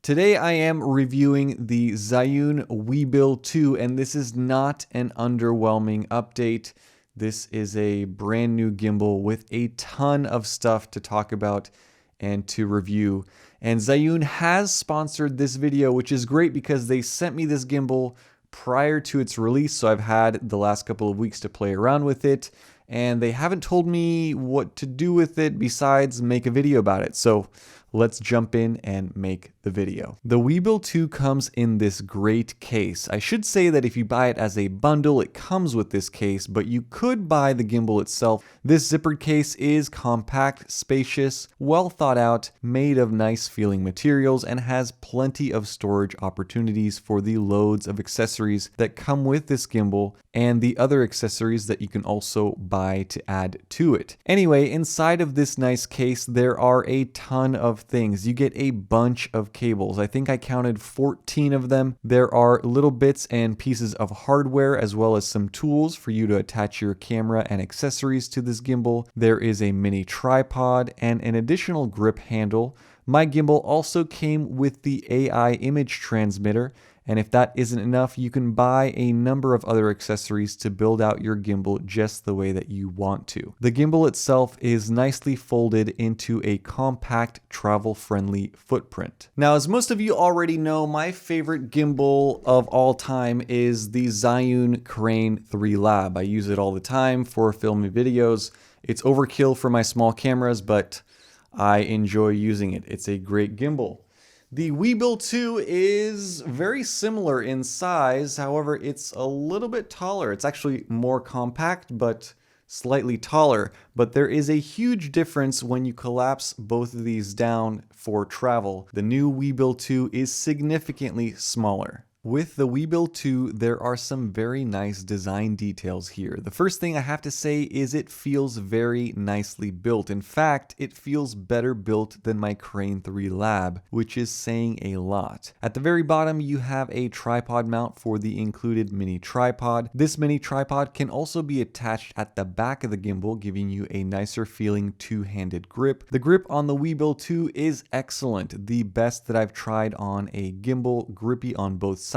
Today I am reviewing the Zhiyun Weebill 2, and this is not an underwhelming update. This is a brand new gimbal with a ton of stuff to talk about and to review. And Zhiyun has sponsored this video, which is great because they sent me this gimbal prior to its release, so I've had the last couple of weeks to play around with it, and they haven't told me what to do with it besides make a video about it. So let's jump in and make the video. The Weebill 2 comes in this great case. I should say that if you buy it as a bundle, it comes with this case, but you could buy the gimbal itself. This zippered case is compact, spacious, well thought out, made of nice feeling materials, and has plenty of storage opportunities for the loads of accessories that come with this gimbal and the other accessories that you can also buy to add to it. Anyway, inside of this nice case, there are a ton of things. You get a bunch of cables. I think I counted 14 of them. There are little bits and pieces of hardware as well as some tools for you to attach your camera and accessories to this gimbal. There is a mini tripod and an additional grip handle. My gimbal also came with the AI image transmitter, and if that isn't enough, you can buy a number of other accessories to build out your gimbal just the way that you want to. The gimbal itself is nicely folded into a compact, travel-friendly footprint. Now, as most of you already know, my favorite gimbal of all time is the Zhiyun Crane 3 Lab. I use it all the time for filming videos. It's overkill for my small cameras, but I enjoy using it. It's a great gimbal. The Weebill 2 is very similar in size, however, it's a little bit taller. It's actually more compact, but slightly taller. But there is a huge difference when you collapse both of these down for travel. The new Weebill 2 is significantly smaller. With the Weebill 2, there are some very nice design details here. The first thing I have to say is it feels very nicely built. In fact, it feels better built than my Crane 3 Lab, which is saying a lot. At the very bottom, you have a tripod mount for the included mini tripod. This mini tripod can also be attached at the back of the gimbal, giving you a nicer feeling two-handed grip. The grip on the Weebill 2 is excellent, the best that I've tried on a gimbal, grippy on both sides.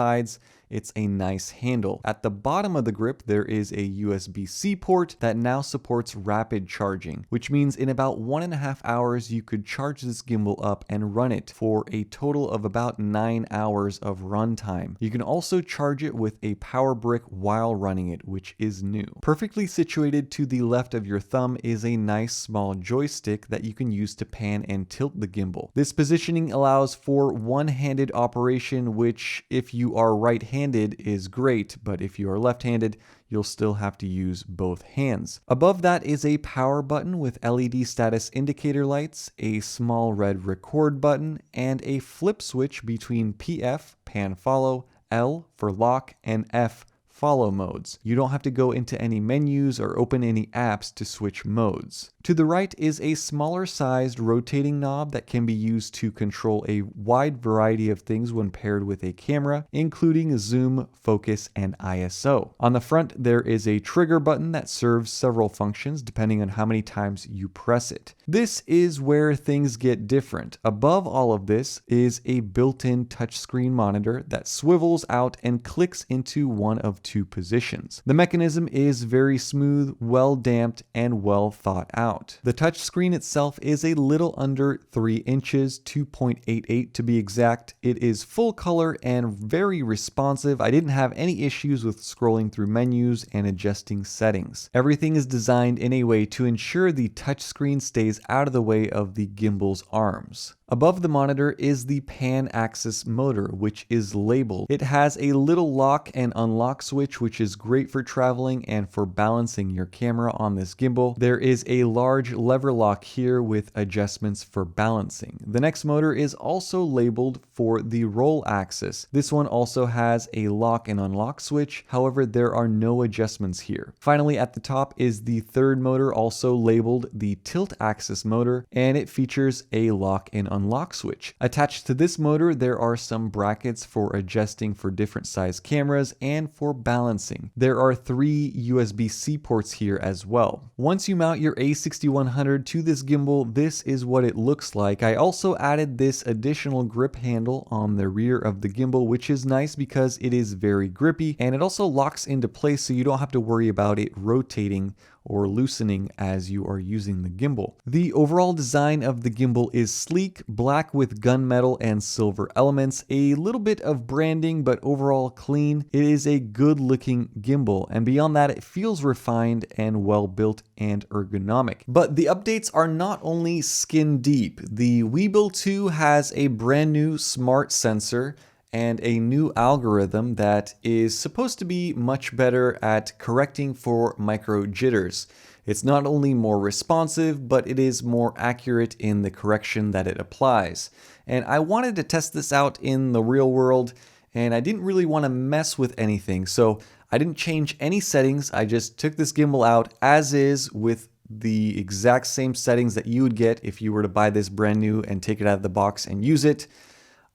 It's a nice handle. At the bottom of the grip, there is a USB-C port that now supports rapid charging, which means in about 1.5 hours, you could charge this gimbal up and run it for a total of about 9 hours of runtime. You can also charge it with a power brick while running it, which is new. Perfectly situated to the left of your thumb is a nice small joystick that you can use to pan and tilt the gimbal. This positioning allows for one-handed operation, which if you are right-handed is great, but if you are left-handed, you'll still have to use both hands. Above that is a power button with LED status indicator lights, a small red record button, and a flip switch between PF, pan follow, L for lock, and F follow modes. You don't have to go into any menus or open any apps to switch modes. To the right is a smaller sized rotating knob that can be used to control a wide variety of things when paired with a camera, including zoom, focus, and ISO. On the front, there is a trigger button that serves several functions depending on how many times you press it. This is where things get different. Above all of this is a built-in touchscreen monitor that swivels out and clicks into one of two positions. The mechanism is very smooth, well damped, and well thought out. The touchscreen itself is a little under 3 inches, 2.88 to be exact. It is full color and very responsive. I didn't have any issues with scrolling through menus and adjusting settings. Everything is designed in a way to ensure the touchscreen stays out of the way of the gimbal's arms. Above the monitor is the pan axis motor, which is labeled. It has a little lock and unlock switch, which is great for traveling and for balancing your camera on this gimbal. There is a large lever lock here with adjustments for balancing. The next motor is also labeled for the roll axis. This one also has a lock and unlock switch. However, there are no adjustments here. Finally, at the top is the third motor, also labeled the tilt axis motor, and it features a lock and unlock switch. Attached to this motor, there are some brackets for adjusting for different size cameras and for balancing. There are 3 USB-C ports here as well. Once you mount your A6100 to this gimbal, this is what it looks like. I also added this additional grip handle on the rear of the gimbal, which is nice because it is very grippy, and it also locks into place so you don't have to worry about it rotating or loosening as you are using the gimbal. The overall design of the gimbal is sleek, black with gunmetal and silver elements, a little bit of branding, but overall clean. It is a good looking gimbal, and beyond that, it feels refined and well built and ergonomic. But the updates are not only skin deep. The Weebill 2 has a brand new smart sensor and a new algorithm that is supposed to be much better at correcting for micro jitters. It's not only more responsive, but it is more accurate in the correction that it applies. And I wanted to test this out in the real world, and I didn't really want to mess with anything, so I didn't change any settings. I just took this gimbal out as is with the exact same settings that you would get if you were to buy this brand new and take it out of the box and use it.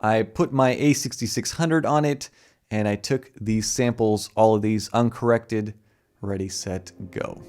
I put my A6600 on it, and I took these samples, all of these uncorrected, ready, set, go.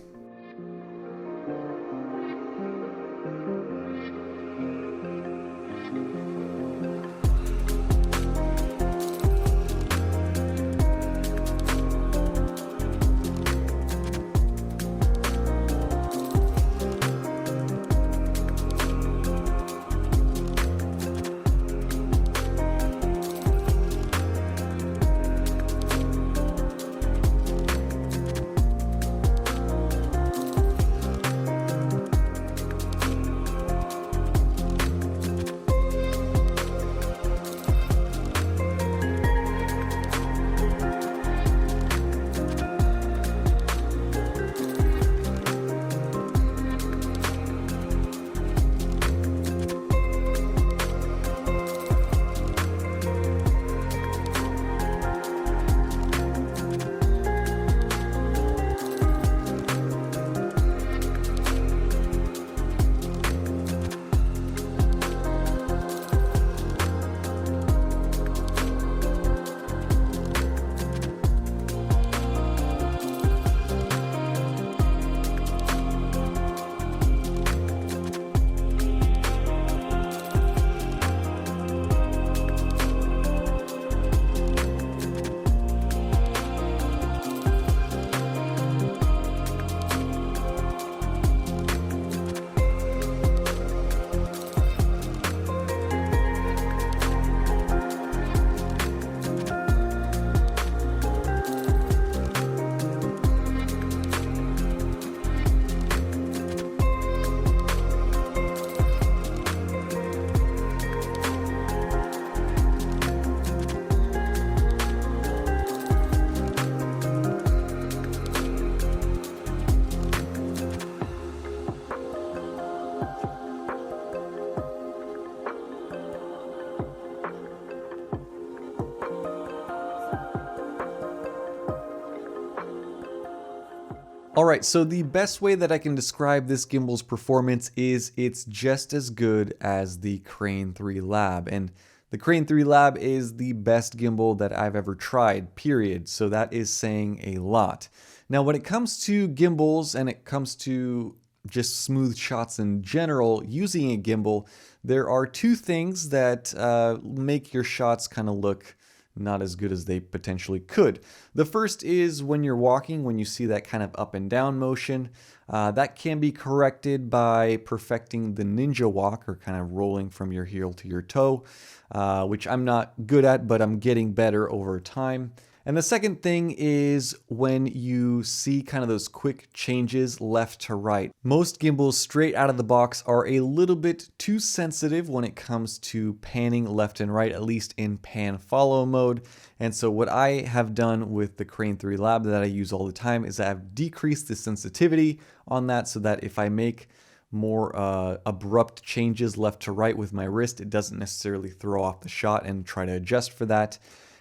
Alright, so the best way that I can describe this gimbal's performance is it's just as good as the Crane 3 Lab, and the Crane 3 Lab is the best gimbal that I've ever tried, period, so that is saying a lot. Now when it comes to gimbals and it comes to just smooth shots in general using a gimbal, there are two things that make your shots kind of look not as good as they potentially could. The first is when you're walking, when you see that kind of up and down motion, that can be corrected by perfecting the ninja walk, or kind of rolling from your heel to your toe, which I'm not good at, but I'm getting better over time. And the second thing is when you see kind of those quick changes left to right. Most gimbals straight out of the box are a little bit too sensitive when it comes to panning left and right, at least in pan follow mode. And so what I have done with the Crane 3 Lab that I use all the time is I've decreased the sensitivity on that so that if I make more abrupt changes left to right with my wrist, it doesn't necessarily throw off the shot and try to adjust for that.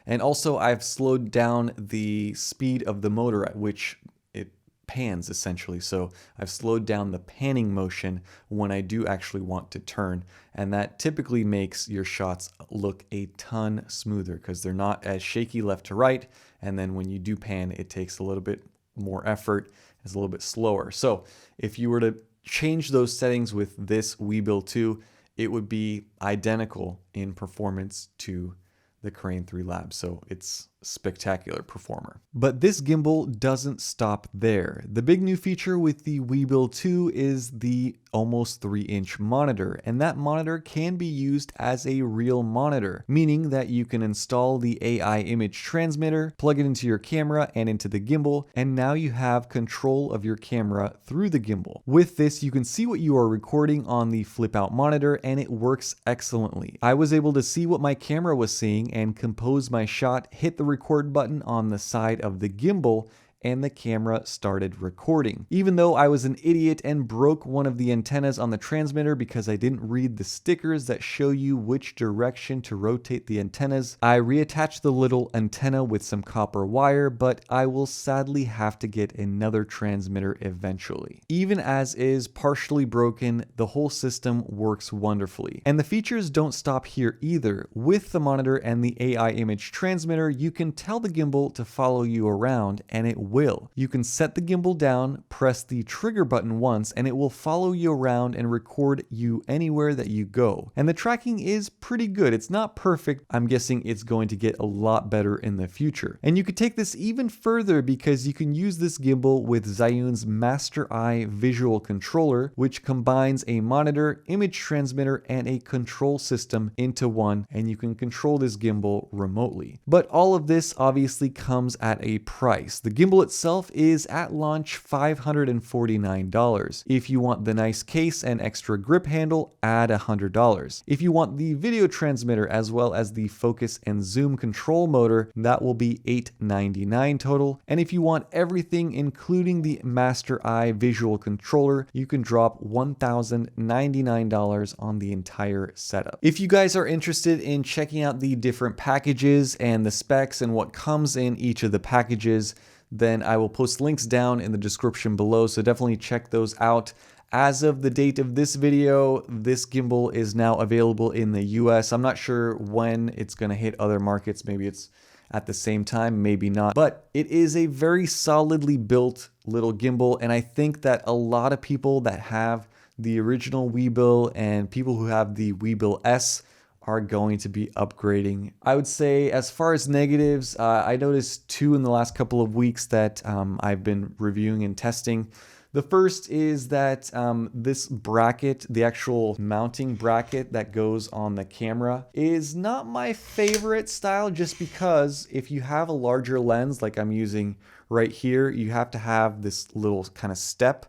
And also I've slowed down the speed of the motor at which it pans essentially. So I've slowed down the panning motion when I do actually want to turn. And that typically makes your shots look a ton smoother because they're not as shaky left to right. And then when you do pan, it takes a little bit more effort. It's a little bit slower. So if you were to change those settings with this Weebill 2, it would be identical in performance to the Crane 3 Lab. So it's a spectacular performer. But this gimbal doesn't stop there. The big new feature with the Weebill 2 is the almost 3-inch monitor, and that monitor can be used as a real monitor, meaning that you can install the AI image transmitter, plug it into your camera and into the gimbal, and now you have control of your camera through the gimbal. With this, you can see what you are recording on the flip out monitor, and it works excellently. I was able to see what my camera was seeing and compose my shot, hit the record button on the side of the gimbal, and the camera started recording. Even though I was an idiot and broke one of the antennas on the transmitter because I didn't read the stickers that show you which direction to rotate the antennas, I reattached the little antenna with some copper wire, but I will sadly have to get another transmitter eventually. Even as is partially broken, the whole system works wonderfully. And the features don't stop here either. With the monitor and the AI image transmitter, you can tell the gimbal to follow you around, and it will. You can set the gimbal down, press the trigger button once, and it will follow you around and record you anywhere that you go. And the tracking is pretty good. It's not perfect. I'm guessing it's going to get a lot better in the future. And you could take this even further because you can use this gimbal with Zhiyun's Master Eye visual controller, which combines a monitor, image transmitter, and a control system into one, and you can control this gimbal remotely. But all of this obviously comes at a price. The gimbal itself is at launch $549. If you want the nice case and extra grip handle, add $100. If you want the video transmitter as well as the focus and zoom control motor, that will be $899 total. And if you want everything including the Master Eye visual controller, you can drop $1,099 on the entire setup. If you guys are interested in checking out the different packages and the specs and what comes in each of the packages, then I will post links down in the description below, so definitely check those out. As of the date of this video, this gimbal is now available in the US. I'm not sure when it's going to hit other markets. Maybe it's at the same time, maybe not. But it is a very solidly built little gimbal, and I think that a lot of people that have the original Weebill and people who have the Weebill S are going to be upgrading. I would say as far as negatives, I noticed two in the last couple of weeks that I've been reviewing and testing. The first is that this bracket, the actual mounting bracket that goes on the camera, is not my favorite style, just because if you have a larger lens like I'm using right here, you have to have this little kind of step.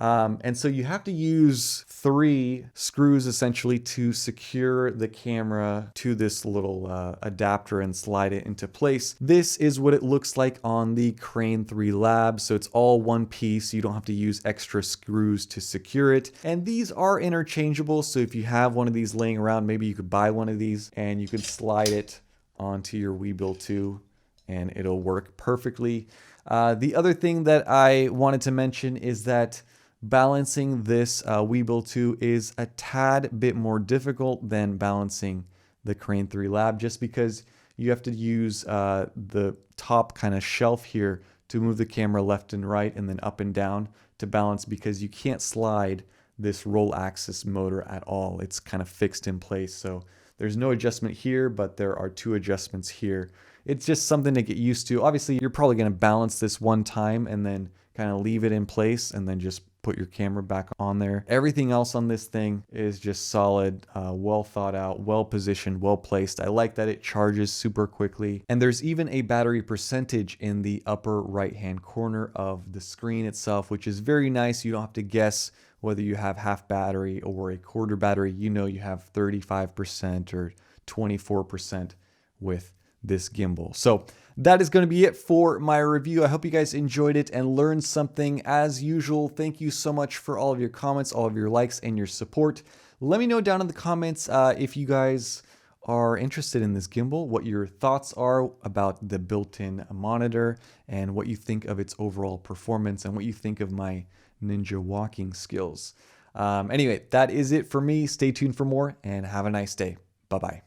And so you have to use 3 screws essentially to secure the camera to this little adapter and slide it into place. This is what it looks like on the Crane 3 Lab. So it's all one piece. You don't have to use extra screws to secure it. And these are interchangeable. So if you have one of these laying around, maybe you could buy one of these and you could slide it onto your Weebill 2 and it'll work perfectly. The other thing that I wanted to mention is that balancing this Weebill 2 is a tad bit more difficult than balancing the Crane 3 Lab, just because you have to use the top kind of shelf here to move the camera left and right and then up and down to balance, because you can't slide this roll axis motor at all. It's kind of fixed in place. So there's no adjustment here, but there are 2 adjustments here. It's just something to get used to. Obviously, you're probably going to balance this one time and then kind of leave it in place and then just put your camera back on there. Everything else on this thing is just solid, well thought out, well positioned, well placed. I like that it charges super quickly. And there's even a battery percentage in the upper right hand corner of the screen itself, which is very nice. You don't have to guess whether you have half battery or a quarter battery. You know you have 35% or 24% with this gimbal. So that is going to be it for my review. I hope you guys enjoyed it and learned something. As usual, thank you so much for all of your comments, all of your likes, and your support. Let me know down in the comments if you guys are interested in this gimbal, what your thoughts are about the built-in monitor, and what you think of its overall performance, and what you think of my ninja walking skills. Anyway, that is it for me. Stay tuned for more, and have a nice day. Bye-bye.